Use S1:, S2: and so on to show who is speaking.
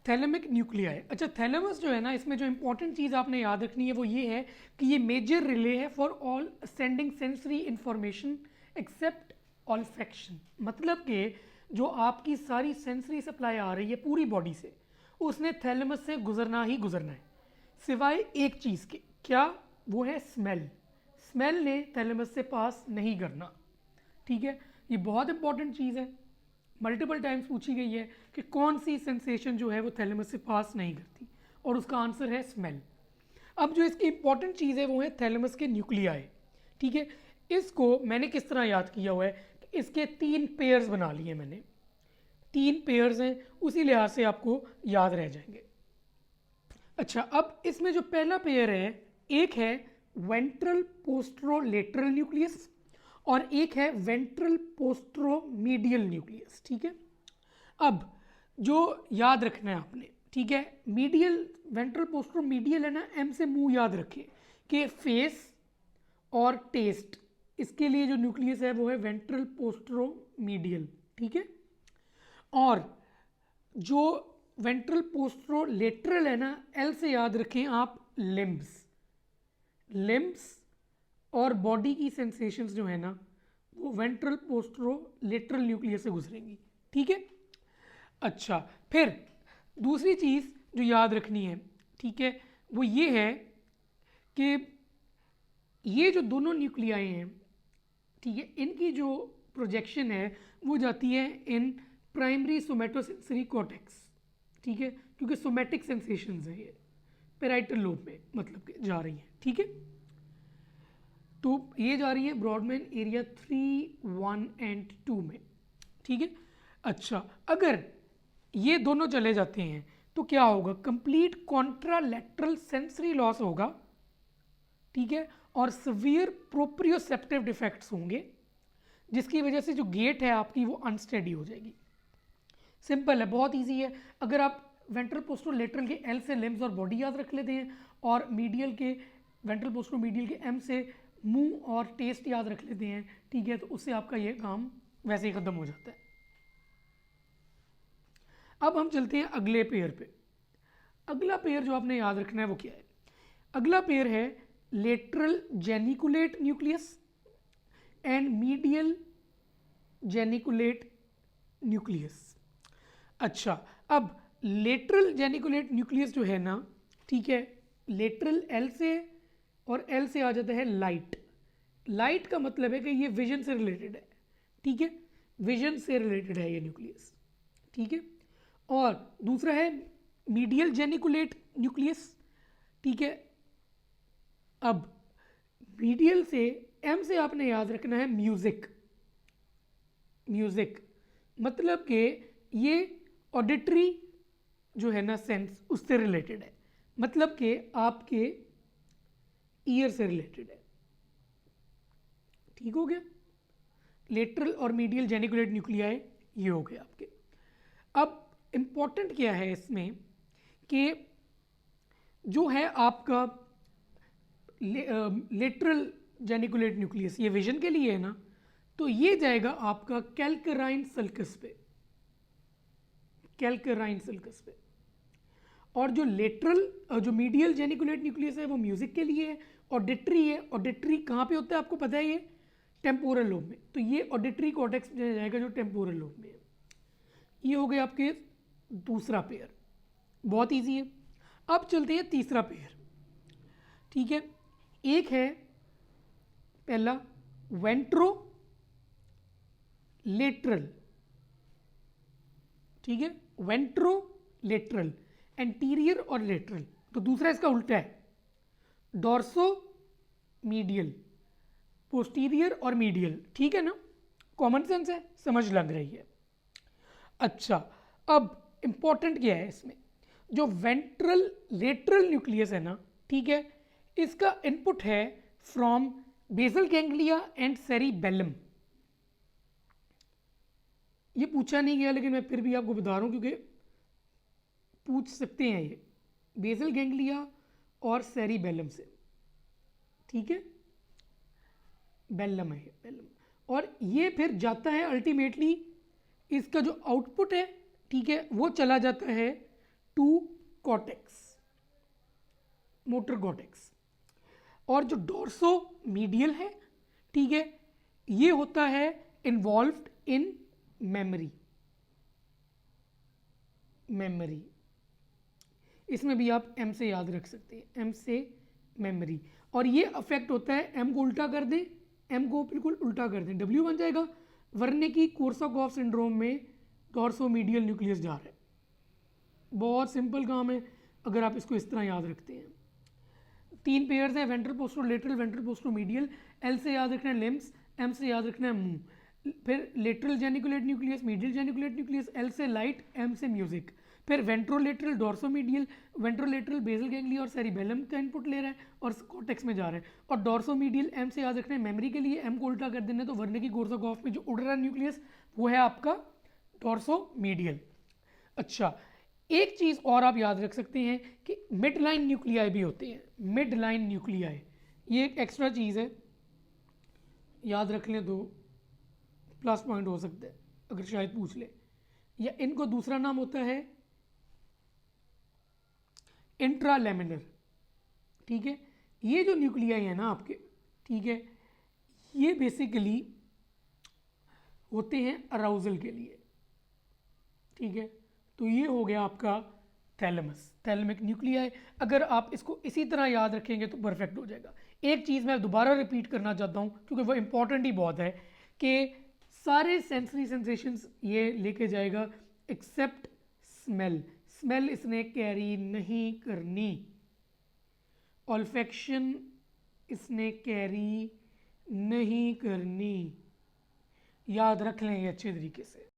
S1: Thalamic nuclei. अच्छा, thalamus जो है ना, इसमें जो इंपॉर्टेंट चीज़ आपने याद रखनी है वो ये है कि ये मेजर रिले है for all sending sensory information except olfaction. मतलब कि जो आपकी सारी सेंसरी सप्लाई आ रही है पूरी बॉडी से, उसने थैलेमस से गुजरना ही गुजरना है, सिवाय एक चीज़ के। क्या? वो है स्मेल। स्मेल ने थैलेमस से पास नहीं करना। ठीक है, ये बहुत इंपॉर्टेंट चीज़ है, मल्टीपल टाइम्स पूछी गई है कि कौन सी सेंसेशन जो है वो थैलेमस से पास नहीं करती, और उसका आंसर है स्मेल। अब जो इसकी इंपॉर्टेंट चीज़ है वो है थैलेमस के न्यूक्लियाई। ठीक है, इसको मैंने किस तरह याद किया हुआ है कि इसके 3 पेयर्स बना लिए मैंने। 3 पेयर्स हैं, उसी लिहाज से आपको याद रह जाएंगे। अच्छा, अब इसमें जो पहला पेयर है, एक है वेंट्रल पोस्ट्रोलेटरल न्यूक्लियस और एक है वेंट्रल पोस्ट्रोमीडियल न्यूक्लियस। ठीक है, अब जो याद रखना है आपने, ठीक है, मीडियल वेंट्रल पोस्ट्रोमीडियल है ना, एम से मुंह याद रखें कि फेस और टेस्ट, इसके लिए जो न्यूक्लियस है वो है वेंट्रल पोस्ट्रोमीडियल। ठीक है, और जो वेंट्रल पोस्ट्रोलेटरल है ना, एल से याद रखें आप लिम्ब्स। लिम्ब्स और बॉडी की सेंसेशंस जो है ना वो वेंट्रल पोस्ट्रोलेटरल न्यूक्लियस से गुजरेंगी। ठीक है, अच्छा, फिर दूसरी चीज़ जो याद रखनी है, ठीक है, वो ये है कि ये जो दोनों न्यूक्लियाई हैं, ठीक है, इनकी जो प्रोजेक्शन है वो जाती है इन प्राइमरी सोमेटोसेंसरी कॉर्टेक्स। ठीक है, क्योंकि सोमेटिक सेंसेशंस है ये, पेराइटल लोब में मतलब कि जा रही हैं। ठीक है, तो ये जा रही है ब्रॉडमैन एरिया 3, 1 एंड 2 में। ठीक है, अच्छा, अगर ये दोनों चले जाते हैं तो क्या होगा? कंप्लीट कॉन्ट्रालैटरल सेंसरी लॉस होगा। ठीक है, और सीवियर प्रोप्रियोसेप्टिव डिफेक्ट्स होंगे, जिसकी वजह से जो गेट है आपकी वो अनस्टेडी हो जाएगी। सिंपल है, बहुत इजी है। अगर आप वेंट्रल पोस्ट्रोलेटरल के एल से लिम्स और बॉडी याद रख लेते हैं और मीडियल के वेंट्रल पोस्ट्रोमीडियल के एम से मुंह और टेस्ट याद रख लेते हैं, ठीक है, तो उससे आपका ये काम वैसे ही खत्म हो जाता है। अब हम चलते हैं अगले पेयर पे। अगला पेयर जो आपने याद रखना है वो क्या है? अगला पेयर है lateral geniculate nucleus and medial geniculate nucleus. अच्छा, अब लेटरल जेनिकुलेट न्यूक्लियस जो है ना, ठीक है, लेटरल एल से, और एल से आ जाता है लाइट। लाइट का मतलब है कि ये विजन से रिलेटेड है। ठीक है, विजन से रिलेटेड है ये न्यूक्लियस। ठीक है, और दूसरा है मीडियल जेनिकुलेट न्यूक्लियस। ठीक है, अब मीडियल से एम से आपने याद रखना है म्यूजिक। म्यूजिक मतलब कि ये ऑडिटरी जो है ना सेंस, उससे रिलेटेड है, मतलब कि आपके ईयर से रिलेटेड है। ठीक हो गया, लेटरल और मीडियल जेनिकुलेट न्यूक्लियाई ये हो गए आपके। अब इंपॉर्टेंट क्या है इसमें कि जो है आपका लेटरल जेनिकुलेट न्यूक्लियस, ये विजन के लिए है ना, तो ये जाएगा आपका कैल्कराइन सल्कस पे, कैल्कराइन सल्कस पे। और जो लेटरल जो मीडियल जेनिकुलेट न्यूक्लियस है वो म्यूजिक के लिए है, ऑडिटरी है। ऑडिटरी कहाँ पे होता है आपको पता है? ये टेम्पोरल लोब में। तो ये ऑडिटरी कॉर्टेक्स में जाएगा जो टेम्पोरल लोब में है। ये हो गया आपके दूसरा पेयर, बहुत इजी है। अब चलते हैं तीसरा पेयर। ठीक है, एक है पहला वेंट्रो लेटरल। ठीक है, वेंट्रो लेटरल, एंटीरियर और लेटरल। तो दूसरा इसका उल्टा है डॉर्सो मीडियल, पोस्टीरियर और मीडियल। ठीक है ना, कॉमन सेंस है, समझ लग रही है। अच्छा, अब इंपॉर्टेंट क्या है इसमें? जो वेंट्रल लेटरल न्यूक्लियस है ना, ठीक है, इसका इनपुट है from basal ganglia and cerebellum. ये पूछा नहीं गया लेकिन मैं फिर भी आपको बता रहा हूँ क्योंकि पूछ सकते हैं ये, बेसल गैंग्लिया और सेरिबेलम से। ठीक है, बेलम है बेलम, और ये फिर जाता है अल्टीमेटली, इसका जो आउटपुट है, ठीक है, वो चला जाता है टू कॉर्टेक्स, मोटर कॉर्टेक्स। और जो डोर्सो मीडियल है, ठीक है, ये होता है इन्वॉल्व्ड इन मेमोरी। मेमोरी इसमें भी आप एम से याद रख सकते हैं, एम से मेमोरी। और ये अफेक्ट होता है, एम को उल्टा कर दें, एम को बिल्कुल उल्टा कर दें, डब्ल्यू बन जाएगा। वर्निकी कोर्साकॉफ सिंड्रोम में डोर्सोमीडियल न्यूक्लियस जा रहा है। बहुत सिंपल काम है अगर आप इसको इस तरह याद रखते हैं। 3 पेयर्स हैं, वेंट्रल पोस्टरोलेटरल, वेंट्रल पोस्टरोमीडियल। एल से याद रखना है लिम्स, एम से याद रखना है मुंह। फिर lateral geniculate nucleus, medial geniculate nucleus, L से लाइट, एम से म्यूजिक। फिर वेंट्रोलेटरल डोर्सोमीडियल, वेंट्रोलेटरल बेसल गैंग्लिया और सेरिबेलम का इनपुट ले रहा है और कॉर्टेक्स में जा रहा है। और डोर्सोमीडियल एम से याद रखना है मेमोरी के लिए, एम को उल्टा कर देना है, तो वर्निकी कोर्साकॉफ में जो उड़ रहा है न्यूक्लियस वो है आपका डोर्सोमीडियल। अच्छा, एक चीज़ और आप याद रख सकते हैं कि मिड लाइन न्यूक्लियाई भी होते हैं। मिड लाइन न्यूक्लियाई ये एक एक्स्ट्रा चीज़ है, याद रख लें तो प्लस पॉइंट हो सकता है अगर शायद पूछ ले। या इनको दूसरा नाम होता है इंट्रालेमिनर, ठीक है। ये जो न्यूक्लियाई है ना आपके, ठीक है, ये बेसिकली होते हैं अराउजल के लिए, ठीक है। तो ये हो गया आपका थैलेमस, थैलेमिक न्यूक्लियाई। अगर आप इसको इसी तरह याद रखेंगे तो परफेक्ट हो जाएगा। एक चीज़ मैं दोबारा रिपीट करना चाहता हूँ क्योंकि वो इंपॉर्टेंट ही बहुत है कि सारे सेंसरी सेंसेशंस ये लेके जाएगा एक्सेप्ट स्मेल। स्मेल इसने कैरी नहीं करनी, ऑल्फेक्शन इसने कैरी नहीं करनी। याद रख लें ये अच्छे तरीके से।